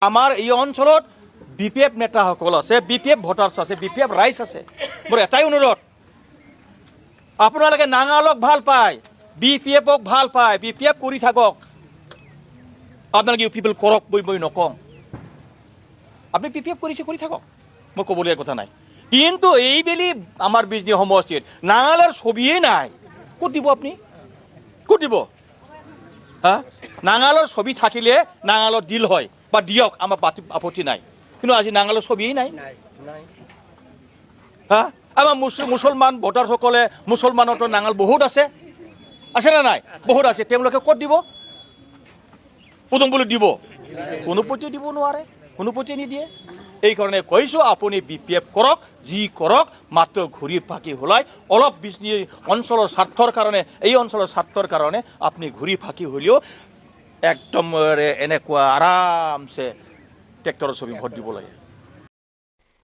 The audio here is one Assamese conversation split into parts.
আমাৰ এই অঞ্চলত BPF নেতাসকল আছে, BPF ভোটাৰ্ছ আছে, BPF ৰাইজ আছে। মোৰ এটাই অনুৰোধ, আপোনালোকে নাঙালক ভাল পায়, BPFক ভাল পায়, BPF কৰি থাকক। আপোনালোকে ইউ পিপল কৰক মই নকওঁ, আপুনি BPF কৰিছে কৰি থাকক, মই ক'বলগীয়া কথা নাই। কিন্তু এইবেলি আমাৰ বিজনী সমষ্টিত নাঙালৰ ছবিয়েই নাই। ক'ত দিব আপুনি, ক'ত দিব? হা, নাঙালৰ ছবি থাকিলে নাঙালৰ ডিল হয় বা দিয়ক, আমাৰ আপত্তি নাই। কিন্তু আজি নাঙালৰ ছবিয়েই নাই। হা, আমাৰ মুছলমান ভোটাৰসকলে, মুছলমানতো নাঙাল বহুত আছে, আছেনে নাই? বহুত আছে। তেওঁলোকে ক'ত দিব? পদুমফুলত দিব? কোনো পতিয়ে দিব নোৱাৰে, কোনো পতিয়ে নিদিয়ে। এইকাৰণে কৈছোঁ, আপুনি BPF কৰক, যি কৰক, মাত্ৰ ঘূৰি ফাঁকি ওলাই অলপ বিজনী অঞ্চলৰ স্বাৰ্থৰ কাৰণে, এই অঞ্চলৰ স্বাৰ্থৰ কাৰণে আপুনি ঘূৰি ফাঁকি হ'লেও একদম এনেকুৱা আৰামছে ট্ৰেক্টৰৰ ছবি ভোট দিব লাগে।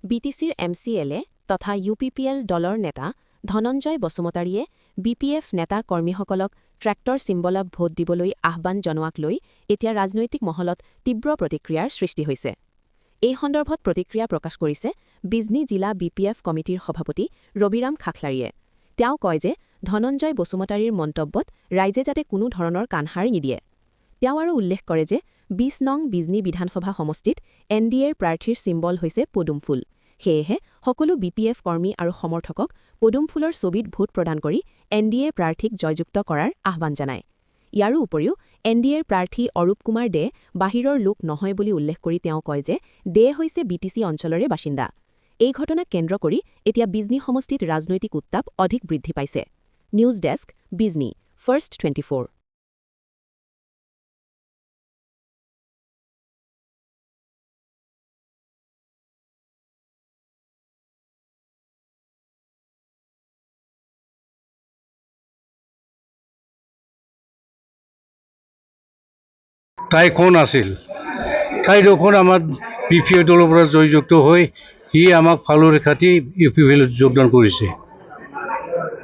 BTCৰ MCLA তথা UPPL দলৰ নেতা ধনঞ্জয় বসুমতাৰীয়ে BPF নেতা কৰ্মীসকলক ট্ৰেক্টৰ চিম্বলত ভোট দিবলৈ আহ্বান জনোৱাক লৈ এতিয়া ৰাজনৈতিক মহলত তীব্ৰ প্ৰতিক্ৰিয়াৰ সৃষ্টি হৈছে। এই সন্দৰ্ভত প্ৰতিক্ৰিয়া প্ৰকাশ কৰিছে বিজনী জিলা BPF কমিটিৰ সভাপতি ৰবিৰাম খাখলাৰীয়ে। তেওঁ কয় যে ধনঞ্জয় বসুমতাৰীৰ মন্তব্যত ৰাইজে যাতে কোনো ধৰণৰ কাণসাৰ নিদিয়ে। তেওঁ আৰু উল্লেখ কৰে যে ২০ নং বিজনী বিধানসভা সমষ্টিত NDAৰ প্ৰাৰ্থীৰ চিম্বল হৈছে পদুম ফুল। সেয়েহে সকলো BPF কৰ্মী আৰু সমৰ্থকক পদুম ফুলৰ ছবিত ভোট প্ৰদান কৰি NDA প্ৰাৰ্থীক জয়যুক্ত কৰাৰ আহ্বান জনায়। ইয়াৰো উপৰিও NDAৰ প্ৰাৰ্থী অৰূপ কুমাৰ দে বাহিৰৰ লোক নহয় বুলি উল্লেখ কৰি তেওঁ কয় যে দে হৈছে BTC অঞ্চলৰে বাসিন্দা। এই ঘটনাক কেন্দ্ৰ কৰি এতিয়া বিজনী সমষ্টিত ৰাজনৈতিক উত্তাপ অধিক বৃদ্ধি পাইছে। News desk, Bijni, first 24। তাই কোন আছিল? তাই দেখোন আমাৰ BPF দলৰ পৰা জয়যুক্ত হৈ সি আমাক ফালৰ খাতি UPPলত যোগদান কৰিছে।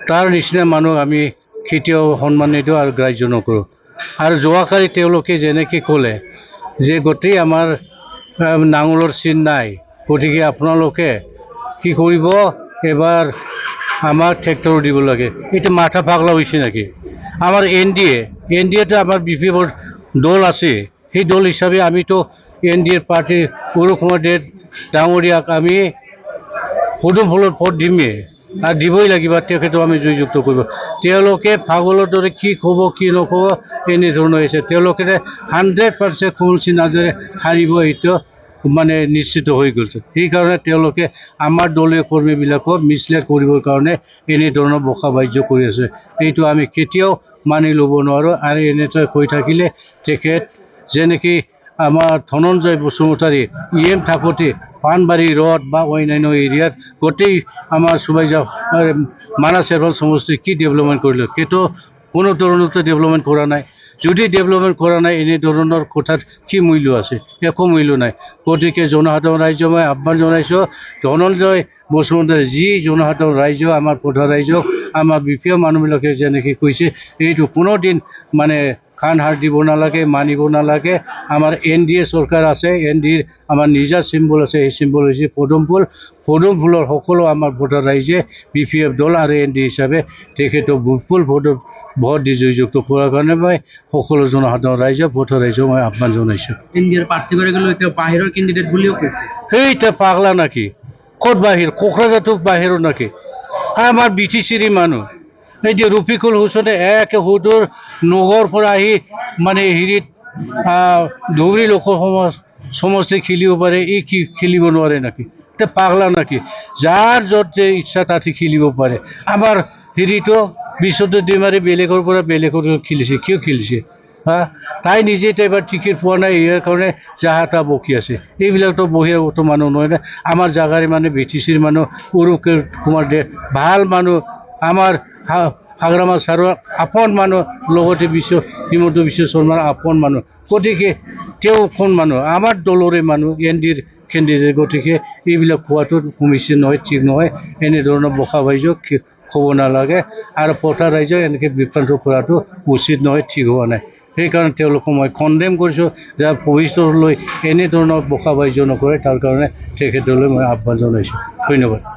তাৰ নিচিনা মানুহ আমি কেতিয়াও সন্মান নিদিওঁ আৰু গ্ৰাহ্য নকৰোঁ। আৰু যোৱাকালি তেওঁলোকে যেনেকৈ ক'লে যে গোটেই আমাৰ নাঙলৰ চিন নাই, গতিকে আপোনালোকে কি কৰিব, এবাৰ আমাক ট্ৰেক্টৰ দিব লাগে। এইটো মাথা পাগলা হৈছে নেকি? আমাৰ NDAটো আমাৰ BPFৰ দল আছে, সেই দল হিচাপে আমিতো NDAৰ পাৰ্টি অৰূপ কুমাৰ দে ডাঙৰীয়াক আমি পদুম ফুলত ভোট দিমেই আৰু দিবই লাগিব, তেখেতক আমি জয়যুক্ত কৰিব। তেওঁলোকে পাগলৰ দৰে কি ক'ব কি নক'ব এনেধৰণৰ হৈছে। তেওঁলোকে 100% খুমুলচি নাজেৰে হাৰিব, এইটো মানে নিশ্চিত হৈ গৈছে। সেইকাৰণে তেওঁলোকে আমাৰ দলীয় কৰ্মীবিলাকক মিছলিড কৰিবৰ কাৰণে এনেধৰণৰ বসা বাহ্য কৰি আছে। এইটো আমি কেতিয়াও মানি ল'ব নোৱাৰোঁ। আৰু এনেকৈ হৈ থাকিলে তেখেত যেনেকৈ আমাৰ ধনঞ্জয় বসুমতাৰী EM থাকোঁতে পাণবাৰী ৰোড বা অন্যান্য এৰিয়াত গোটেই আমাৰ মানাহ চেৰফাল সমষ্টি কি ডেভেলপমেণ্ট কৰিলে, সেইটো কোনো ধৰণতে ডেভেলপমেণ্ট কৰা নাই। যদি ডেভেলপমেণ্ট কৰা নাই, এনেধৰণৰ কথাত কি মূল্য আছে? একো মূল্য নাই। গতিকে জনসাধাৰণ ৰাইজক মই আহ্বান জনাইছোঁ, ধনঞ্জয় বসুমতাৰী যি জনসাধাৰণ ৰাইজ, আমাৰ ভোটাৰ ৰাইজক, আমাৰ BPF মানুহবিলাকে যেনেকৈ কৈছে, এইটো কোনোদিন মানে কাণসাৰ দিব নালাগে, মানিব নালাগে। আমাৰ NDA চৰকাৰ আছে, NDAৰ আমাৰ নিজা চিম্বল আছে, সেই চিম্বল হৈছে পদুম ফুল। পদুম ফুলৰ সকলো আমাৰ ভোটাৰ ৰাইজে BPF দল আৰু NDA হিচাপে তেখেতক ফুল ভোট দি জয়যুক্ত কৰাৰ কাৰণে মই সকলো জনসাধাৰণ ৰাইজক, ভোটাৰ ৰাইজক মই আহ্বান জনাইছোঁ। NDAৰ প্ৰাৰ্থী কৰি গ'লেও এতিয়া বাহিৰৰ কেণ্ডিডেট বুলিও কৈছে। সেইটা পাগলা নাকি? ক'ত বাহিৰ? কোকৰাঝাৰটো বাহিৰৰ নাকি? আমাৰ BTCৰ মানুহ। এই যে ৰফিকুল হুছেইনে একে সুদূৰ নগৰৰ পৰা আহি মানে হেৰিত ধুবুৰী লোক সমষ্টি খেলিব পাৰে, ই কি খেলিব নোৱাৰে নাকি? এতিয়া পাগলা নাকি? যাৰ য'ত যে ইচ্ছা তাতে খেলিব পাৰে। আমাৰ হেৰিটো বিশ্বজিৎ দৈমাৰী বেলেগৰ পৰা বেলেগৰ খেলিছে, কিয় খেলিছে? তাই নিজে এবাৰ টিকেট পোৱা নাই, ইয়াৰ কাৰণে যাহা তাহ বকি আছে। এইবিলাকতো বহিৰাগত মানুহ নহয় না, আমাৰ জাগাৰে মানে BTCৰ মানুহ, অৰূপ কুমাৰ দে ভাল মানুহ, আমাৰ হাগ্ৰামা ছাৰৰ আপন মানুহ, লগতে হিমন্ত বিশ্ব শৰ্মাৰ আপন মানুহ। গতিকে তেওঁ কোন মানুহ? আমাৰ দলৰে মানুহ, NDAৰ কেণ্ডিডেট। গতিকে এইবিলাক কোৱাটো সমস্যা নহয়, ঠিক নহয়। এনেধৰণৰ বসা বাহ্য ক'ব নালাগে আৰু ভোটাৰ ৰাইজক এনেকৈ বিভ্ৰান্ত কৰাটো উচিত নহয়, ঠিক হোৱা নাই। সেইকাৰণে তেওঁলোকক মই কণ্ডেম কৰিছোঁ যে ভৱিষ্যতলৈ এনেধৰণৰ বসা বাণিজ্য নকৰে তাৰ কাৰণে তেখেতলৈ মই আহ্বান জনাইছোঁ। ধন্যবাদ।